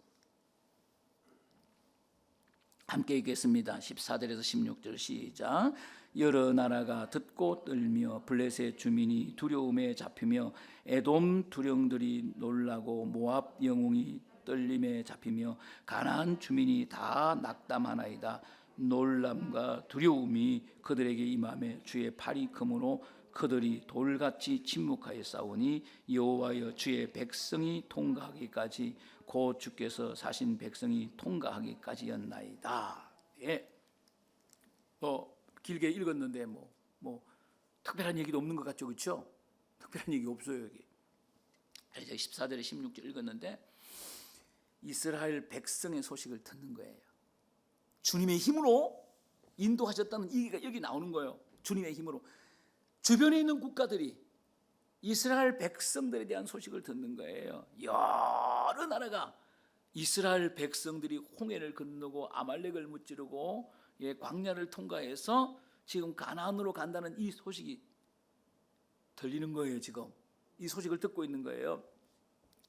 함께 읽겠습니다. 14절에서 16절 시작. 여러 나라가 듣고 떨며 블레셋 주민이 두려움에 잡히며 에돔 두령들이 놀라고 모압 영웅이 떨림에 잡히며 가나안 주민이 다 낙담하나이다. 놀람과 두려움이 그들에게 임함에 주의 팔이 금으로 그들이 돌같이 침묵하여 싸우니 여호와여 주의 백성이 통과하기까지 곧 주께서 사신 백성이 통과하기까지였나이다. 예. 길게 읽었는데 특별한 얘기도 없는 것 같죠, 그렇죠? 특별한 얘기 없어요 여기. 이제 14절에 16절 읽었는데 이스라엘 백성의 소식을 듣는 거예요. 주님의 힘으로 인도하셨다는 얘기가 여기 나오는 거예요. 주님의 힘으로 주변에 있는 국가들이 이스라엘 백성들에 대한 소식을 듣는 거예요. 여러 나라가 이스라엘 백성들이 홍해를 건너고 아말렉을 무찌르고 광야를 통과해서 지금 가나안으로 간다는 이 소식이 들리는 거예요. 지금 이 소식을 듣고 있는 거예요.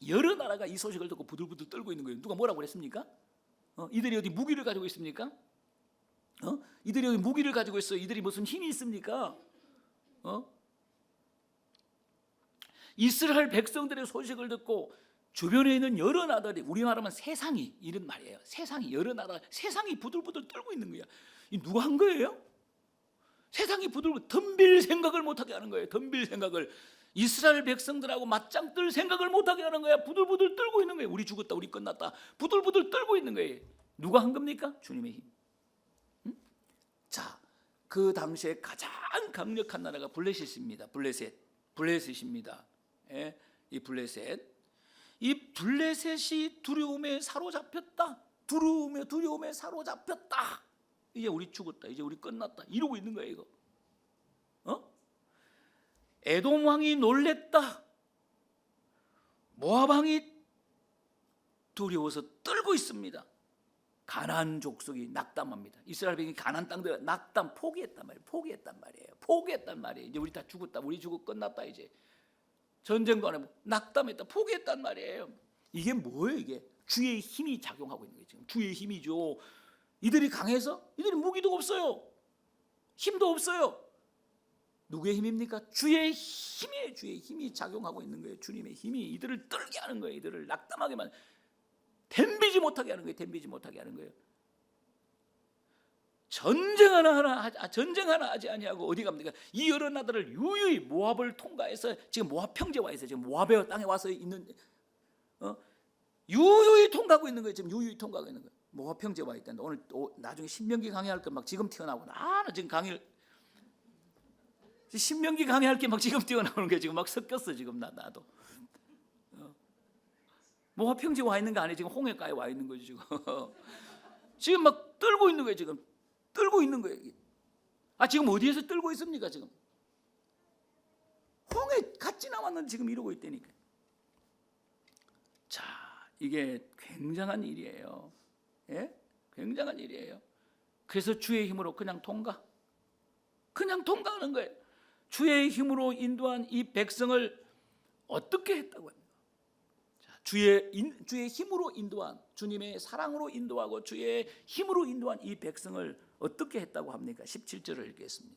여러 나라가 이 소식을 듣고 부들부들 떨고 있는 거예요. 누가 뭐라고 그랬습니까? 이들이 어디 무기를 가지고 있습니까? 이들이 어디 무기를 가지고 있어요? 이들이 무슨 힘이 있습니까? 이스라엘 백성들의 소식을 듣고 주변에 있는 여러 나라들이, 우리 말하면 세상이, 이런 말이에요. 세상이, 여러 나라, 세상이 부들부들 떨고 있는 거야. 이 누가 한 거예요? 세상이 부들부들 덤빌 생각을 못하게 하는 거예요. 덤빌 생각을, 이스라엘 백성들하고 맞짱 뜰 생각을 못하게 하는 거야. 부들부들 떨고 있는 거예요. 우리 죽었다, 우리 끝났다, 부들부들 떨고 있는 거예요. 누가 한 겁니까? 주님의 힘. 자, 그 당시에 가장 강력한 나라가 블레셋입니다. 블레셋입니다. 이 블레셋. 이 블레셋이 두려움에 사로잡혔다. 두려움에 사로잡혔다. 이제 우리 죽었다, 이제 우리 끝났다, 이러고 있는 거예요. 이거. 에돔 왕이 놀랬다. 모압 왕이 두려워서 떨고 있습니다. 가나안 족속이 낙담합니다. 이스라엘 백성이 가나안 땅들 낙담, 포기했단 말이에요. 이제 우리 다 죽었다, 우리 죽고 끝났다, 이제 전쟁도 안 하고 낙담했다, 포기했단 말이에요. 이게 뭐예요? 이게 주의 힘이 작용하고 있는 거예요. 지금 주의 힘이죠. 이들이 강해서, 이들이 무기도 없어요, 힘도 없어요. 누구의 힘입니까? 주의 힘이에요. 주의 힘이 작용하고 있는 거예요. 주님의 힘이 이들을 떨게 하는 거예요. 이들을 낙담하게만, 덤비지 못하게 하는 거예요. 전쟁 하나 하지 아니하고 어디 갑니까? 이 여러 나라를 유유히 모압을 통과해서 지금 모압 평지에 와 있어요. 지금 모압의 땅에 와서 있는, 유유히 통과하고 있는 거예요. 지금 유유히 통과하고 있는 거예요. 모압 평지에 와 있다는데, 오늘 나중에 신명기 강의할 거 막 지금 튀어나오고, 나 지금 강의를, 신명기 강의할 게 막 지금 튀어나오는 게 지금 막 섞였어. 지금 나도 모압 평지에 와 있는 거 아니에요. 지금 홍해가에 와 있는 거죠. 지금 막 떨고 있는 거예요. 지금 떨고 있는 거예요. 지금 어디에서 떨고 있습니까? 지금 홍해 갓 지나왔는데 지금 이러고 있다니까. 자, 이게 굉장한 일이에요. 굉장한 일이에요. 그래서 주의 힘으로 그냥 통과하는 거예요. 주의 힘으로 인도한 이 백성을 어떻게 했다고 합니까? 주의 힘으로 인도한, 주님의 사랑으로 인도하고 주의 힘으로 인도한 이 백성을 어떻게 했다고 합니까? 17절을 읽겠습니다.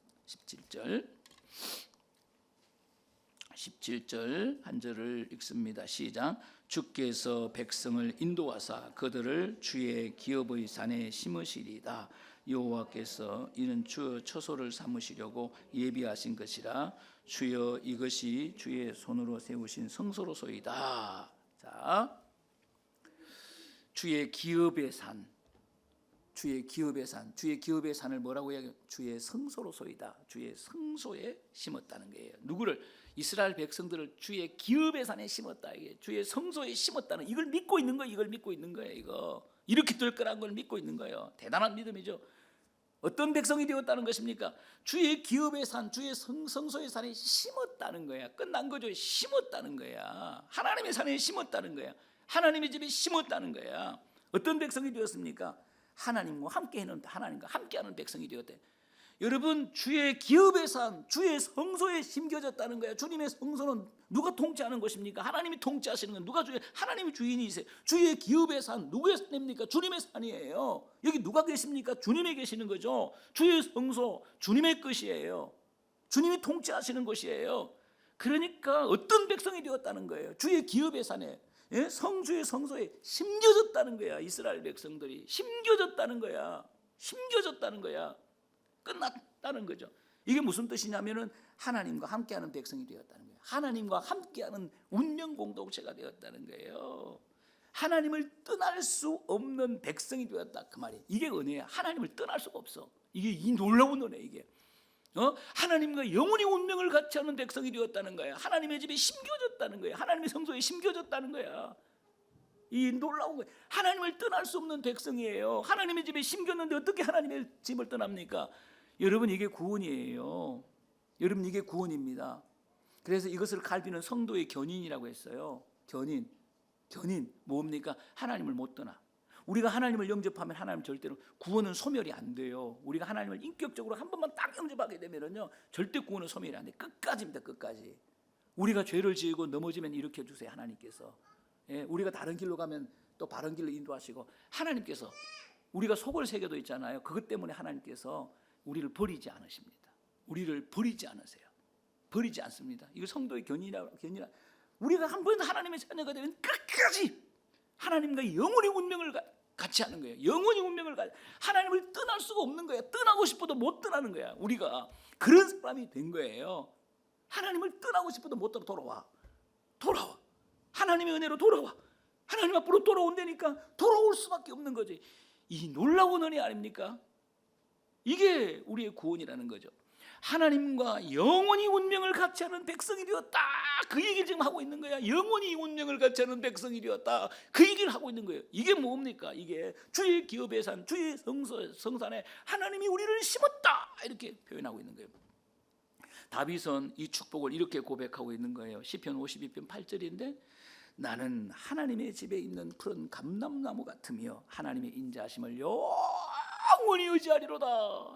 17절 한 절을 읽습니다. 시작. 주께서 백성을 인도하사 그들을 주의 기업의 산에 심으시리다. 여호와께서 이는 주 처소를 삼으시려고 예비하신 것이라. 주여, 이것이 주의 손으로 세우신 성소로소이다. 자, 주의 기업의 산, 주의 기업의 산을 뭐라고 해요? 주의 성소로소이다. 주의 성소에 심었다는 거예요. 누구를? 이스라엘 백성들을 주의 기업의 산에 심었다. 이게 주의 성소에 심었다는, 이걸 믿고 있는 거예요. 이거 이렇게 될 거라는 걸 믿고 있는 거예요. 대단한 믿음이죠. 어떤 백성이 되었다는 것입니까? 주의 기업의 산, 주의 성소의 산에 심었다는 거야. 끝난 거죠. 심었다는 거야. 하나님의 산에 심었다는 거야. 하나님의 집에 심었다는 거야. 어떤 백성이 되었습니까? 하나님과 함께하는 백성이 되었대. 여러분, 주의 기업의 산, 주의 성소에 심겨졌다는 거야. 주님의 성소는 누가 통치하는 것입니까? 하나님이 통치하시는 건 하나님이 주인이세요. 주의 기업의 산, 누구의 산입니까? 주님의 산이에요. 여기 누가 계십니까? 주님이 계시는 거죠. 주의 성소, 주님의 것이에요. 주님이 통치하시는 것이에요. 그러니까 어떤 백성이 되었다는 거예요? 주의 기업의 산에, 성주의 성소에 심겨졌다는 거야. 이스라엘 백성들이 심겨졌다는 거야. 끝났다는 거죠. 이게 무슨 뜻이냐면은 하나님과 함께하는 백성이 되었다는 거예요. 하나님과 함께하는 운명 공동체가 되었다는 거예요. 하나님을 떠날 수 없는 백성이 되었다, 그 말이에요. 이게 은혜야. 하나님을 떠날 수가 없어. 이게 이 놀라운 은혜. 이게 하나님과 영원히 운명을 같이 하는 백성이 되었다는 거야. 하나님의 집에 심겨졌다는 거야. 하나님의 성소에 심겨졌다는 거야. 이 놀라운 거예요. 하나님을 떠날 수 없는 백성이에요. 하나님의 집에 심겼는데 어떻게 하나님의 집을 떠납니까? 여러분, 이게 구원이에요. 여러분, 이게 구원입니다. 그래서 이것을 칼빈은 성도의 견인이라고 했어요. 견인 뭡니까? 하나님을 못 떠나. 우리가 하나님을 영접하면 하나님 절대로 구원은 소멸이 안 돼요. 우리가 하나님을 인격적으로 한 번만 딱 영접하게 되면요, 절대 구원은 소멸이 안 돼. 끝까지입니다. 끝까지. 우리가 죄를 지으고 넘어지면 일으켜 주세요. 하나님께서. 우리가 다른 길로 가면 또 바른 길로 인도하시고, 하나님께서 우리가 속을 새겨도 있잖아요. 그것 때문에 하나님께서 우리를 버리지 않으십니다. 우리를 버리지 않으세요. 버리지 않습니다. 이거 성도의 견인이라. 우리가 한 번 하나님의 자녀가 되면 끝까지 하나님과 영원히 운명을 같이 하는 거예요. 영원히 운명을 같이. 하나님을 떠날 수가 없는 거야. 떠나고 싶어도 못 떠나는 거야. 우리가 그런 사람이 된 거예요. 하나님을 떠나고 싶어도 못 돌아와. 하나님의 은혜로 돌아와. 하나님 앞으로 돌아온다니까 돌아올 수밖에 없는 거지. 이 놀라운 은혜 아닙니까? 이게 우리의 구원이라는 거죠. 하나님과 영원히 운명을 같이 하는 백성이 되었다. 그 얘기를 지금 하고 있는 거야. 영원히 운명을 같이 하는 백성이 되었다. 그 얘기를 하고 있는 거예요. 이게 뭡니까? 이게 주의 기업의 산, 주의 성산에 하나님이 우리를 심었다. 이렇게 표현하고 있는 거예요. 다윗은 이 축복을 이렇게 고백하고 있는 거예요. 시편 52편 8절인데, 나는 하나님의 집에 있는 푸른 감람나무 같으며 하나님의 인자하심을 영원히 의지하리로다.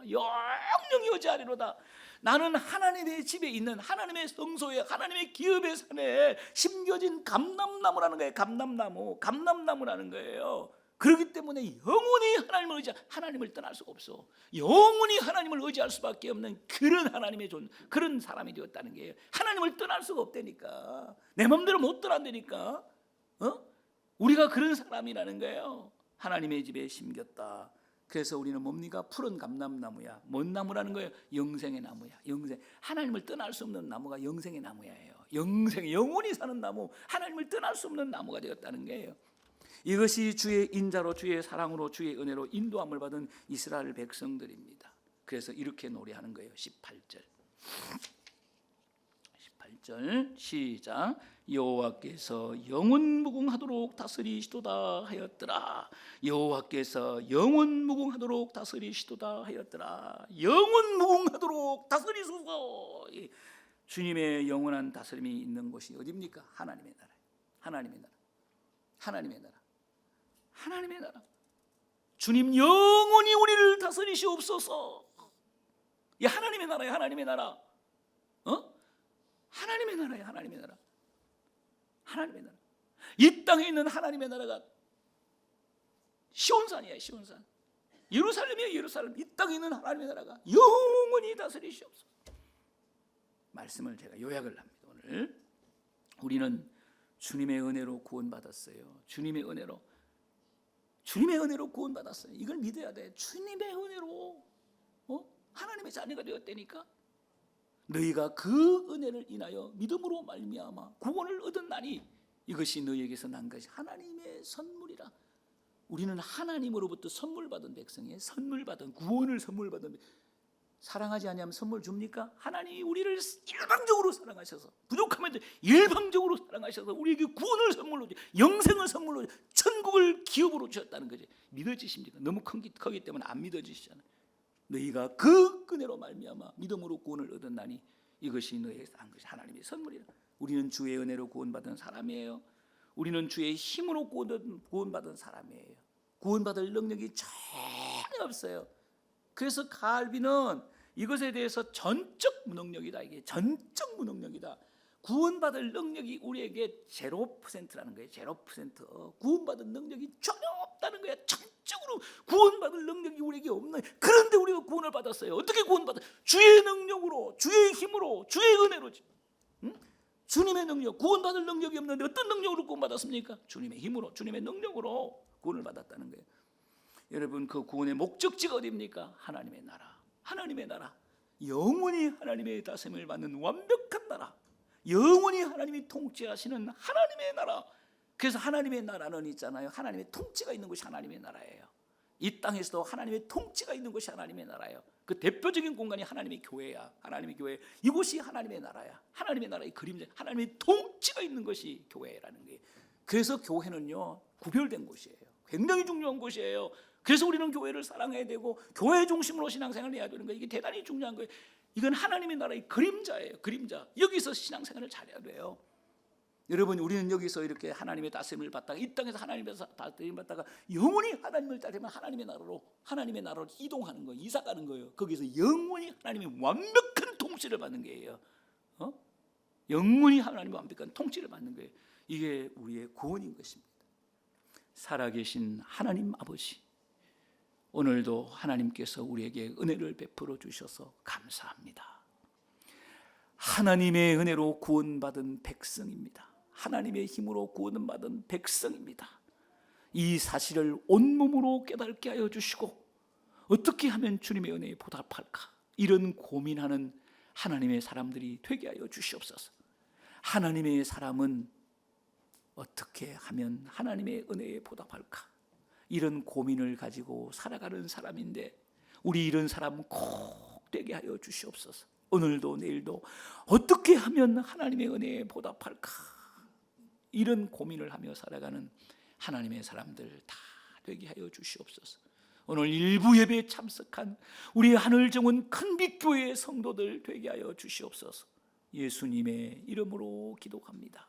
영영히 의지하리로다. 나는 하나님의 집에 있는, 하나님의 성소에, 하나님의 기업의 산에 심겨진 감람나무라는 거예요. 감람나무라는 거예요. 그렇기 때문에 영원히 하나님을 하나님을 떠날 수가 없어. 영원히 하나님을 의지할 수밖에 없는 그런 하나님의 그런 사람이 되었다는 거예요. 하나님을 떠날 수가 없다니까. 내 마음대로 못 떠난다니까. 우리가 그런 사람이라는 거예요. 하나님의 집에 심겼다. 그래서 우리는 뭡니까? 푸른 감람나무야. 뭔 나무라는 거예요? 영생의 나무야. 영생. 하나님을 떠날 수 없는 나무가 영생의 나무예요. 영원히 사는 나무, 하나님을 떠날 수 없는 나무가 되었다는 거예요. 이것이 주의 인자로, 주의 사랑으로, 주의 은혜로 인도함을 받은 이스라엘 백성들입니다. 그래서 이렇게 노래하는 거예요. 18절 시작. 여호와께서 영원무궁하도록 다스리시도다 하였더라. 여호와께서 영원무궁하도록 다스리시도다 하였더라. 영원무궁하도록 다스리소서. 주님의 영원한 다스림이 있는 곳이 어디입니까? 하나님의 나라. 하나님의 나라. 하나님의 나라. 하나님의 나라. 주님 영원히 우리를 다스리시옵소서. 이 하나님의 나라야. 하나님의 나라. 하나님의 나라야. 하나님의 나라. 하나님의 나라. 이 땅에 있는 하나님의 나라가 시온산이야. 시온산. 예루살렘이야. 예루살렘. 이 땅에 있는 하나님의 나라가 영원히 다스리시옵소서. 말씀을 제가 요약을 합니다. 오늘 우리는 주님의 은혜로 구원받았어요. 주님의 은혜로 구원받았어요. 이걸 믿어야 돼. 주님의 은혜로 하나님의 자녀가 되었다니까. 너희가 그 은혜를 인하여 믿음으로 말미암아 구원을 얻었나니 이것이 너희에게서 난 것이 하나님의 선물이라. 우리는 하나님으로부터 선물 받은 백성이에요. 구원을 선물 받은. 사랑하지 않으면 선물 줍니까? 하나님이 우리를 일방적으로 사랑하셔서, 부족하면 일방적으로 사랑하셔서 우리에게 구원을 선물로 주고 영생을 선물로 주고 천국을 기업으로 주셨다는 거지. 믿어지십니까? 너무 크기 때문에 안 믿어지시잖아요. 너희가 그 은혜로 말미암아 믿음으로 구원을 얻었나니 이것이 너희에게서 난 것이 하나님의 선물이라. 우리는 주의 은혜로 구원받은 사람이에요. 우리는 주의 힘으로 구원받은 사람이에요. 구원받을 능력이 전혀 없어요. 그래서 칼빈은 이것에 대해서 전적 무능력이다. 이게 전적 무능력이다. 구원받을 능력이 우리에게 0%라는 거예요. 0%. 구원받을 능력이 전혀 없다는 거야. 전적으로 구원받을 능력이 우리에게 없는. 그런데 우리가 구원을 받았어요. 어떻게 구원받았어요? 주의 능력으로, 주의 힘으로, 주의 은혜로지. 주님의 능력, 구원받을 능력이 없는데 어떤 능력으로 구원받았습니까? 주님의 힘으로, 주님의 능력으로 구원을 받았다는 거예요. 여러분, 그 구원의 목적지가 어디입니까? 하나님의 나라. 하나님의 나라. 영원히 하나님의 다스림을 받는 완벽한 나라. 영원히 하나님이 통치하시는 하나님의 나라. 그래서 하나님의 나라는 있잖아요. 하나님의 통치가 있는 곳이 하나님의 나라예요. 이 땅에서도 하나님의 통치가 있는 것이 하나님의 나라예요. 그 대표적인 공간이 하나님의 교회야. 하나님의 교회. 이곳이 하나님의 나라야. 하나님의 나라의 그림자, 하나님의 통치가 있는 것이 교회라는 거예요. 그래서 교회는요, 구별된 곳이에요. 굉장히 중요한 곳이에요. 그래서 우리는 교회를 사랑해야 되고 교회 중심으로 신앙생활을 해야 되는 거예요. 이게 대단히 중요한 거예요. 이건 하나님의 나라의 그림자예요. 그림자. 여기서 신앙생활을 잘해야 돼요. 여러분, 우리는 여기서 이렇게 하나님의 다스림을 받다가, 이 땅에서 하나님의 다스림을 받다가 영원히 하나님을 따르면 하나님의 나라로 이동하는 거예요. 이사 가는 거예요. 거기서 영원히 하나님의 완벽한 통치를 받는 거예요. 영원히 하나님의 완벽한 통치를 받는 거예요. 이게 우리의 구원인 것입니다. 살아계신 하나님 아버지, 오늘도 하나님께서 우리에게 은혜를 베풀어 주셔서 감사합니다. 하나님의 은혜로 구원받은 백성입니다. 하나님의 힘으로 구원받은 백성입니다. 이 사실을 온몸으로 깨닫게 하여 주시고, 어떻게 하면 주님의 은혜에 보답할까, 이런 고민하는 하나님의 사람들이 되게 하여 주시옵소서. 하나님의 사람은 어떻게 하면 하나님의 은혜에 보답할까, 이런 고민을 가지고 살아가는 사람인데, 우리 이런 사람 꼭 되게 하여 주시옵소서. 오늘도 내일도 어떻게 하면 하나님의 은혜에 보답할까, 이런 고민을 하며 살아가는 하나님의 사람들 다 되게 하여 주시옵소서. 오늘 일부 예배에 참석한 우리 하늘정원 큰빛교회의 성도들 되게 하여 주시옵소서. 예수님의 이름으로 기도합니다.